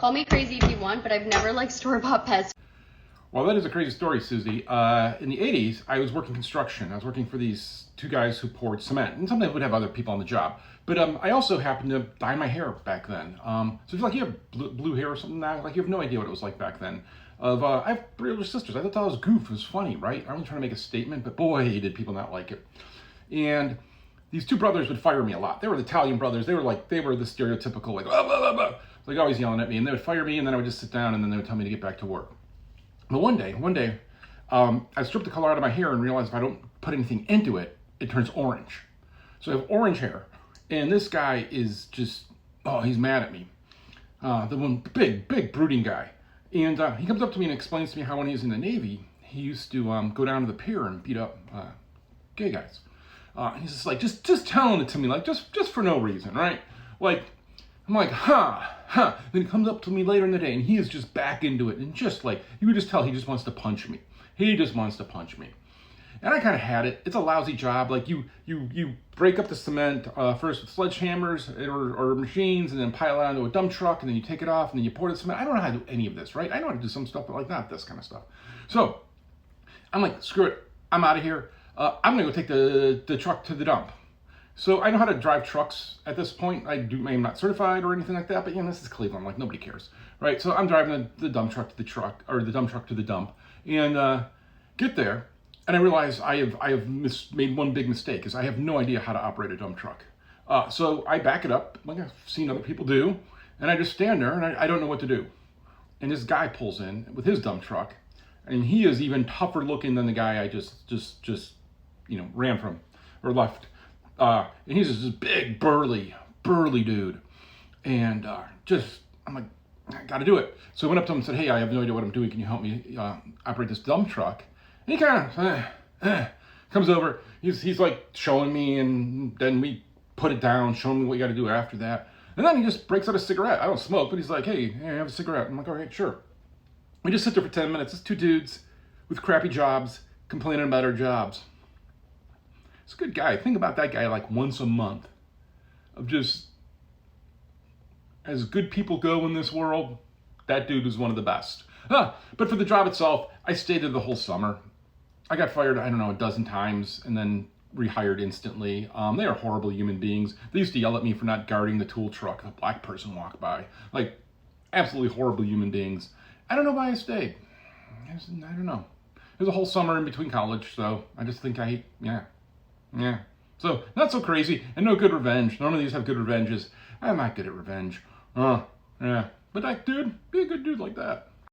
Call me crazy if you want, but I've never liked store-bought pets. Well, that is a crazy story, Susie. In the 80s, I was working construction. I was working for these two guys who poured cement. And sometimes we'd have other people on the job. But I also happened to dye my hair back then. So if you like you have blue hair or something now, like you have no idea what it was like back then. I have 3 older sisters. I thought that was goof. It was funny, right? I wasn't trying to make a statement, but boy, did people not like it. And these 2 brothers would fire me a lot. They were the Italian brothers. They were the stereotypical, like, blah, blah, blah, blah. Like always yelling at me. And they would fire me, and then I would just sit down, and then they would tell me to get back to work. But one day, I stripped the color out of my hair and realized if I don't put anything into it, it turns orange. So I have orange hair, and this guy is just, he's mad at me. The one big brooding guy. And he comes up to me and explains to me how when he was in the Navy, he used to go down to the pier and beat up gay guys. And he's just like, just telling it to me, like, just for no reason, right? Like, I'm like, huh. Then he comes up to me later in the day, and he is just back into it, and just like, you could just tell he just wants to punch me. He just wants to punch me. And I kind of had it. It's a lousy job. Like, you break up the cement first with sledgehammers or machines, and then pile it onto a dump truck, and then you take it off, and then you pour the cement. I don't know how to do any of this, right? I know how to do some stuff, but like not this kind of stuff. So I'm like, screw it. I'm out of here. I'm gonna go take the truck to the dump. So I know how to drive trucks at this point. I'm not certified or anything like that, but this is Cleveland. Like, nobody cares, right? So I'm driving the dump truck to the truck, or the dump truck to the dump, and get there, and I realize I have made one big mistake, because I have no idea how to operate a dump truck. So I back it up, like I've seen other people do, and I just stand there, and I don't know what to do. And this guy pulls in with his dump truck, and he is even tougher looking than the guy I just ran from or left. And he's just this big, burly dude. And I'm like, I gotta do it. So I went up to him and said, hey, I have no idea what I'm doing. Can you help me operate this dump truck? And he kind of comes over. He's like showing me, and then we put it down, showing me what you gotta do after that. And then he just breaks out a cigarette. I don't smoke, but he's like, hey, have a cigarette. I'm like, all right, sure. We just sit there for 10 minutes. It's 2 dudes with crappy jobs complaining about our jobs. It's a good guy. Think about that guy like once a month of just, as good people go in this world, that dude was one of the best. But for the job itself, I stayed there the whole summer. I got fired, I don't know, a dozen times and then rehired instantly. They are horrible human beings. They used to yell at me for not guarding the tool truck. A black person walked by. Like, absolutely horrible human beings. I don't know why I stayed. I don't know. It was a whole summer in between college, so I just think yeah. So, not so crazy, and no good revenge. None of these have good revenges. I'm not good at revenge. Yeah. But that dude, be a good dude like that.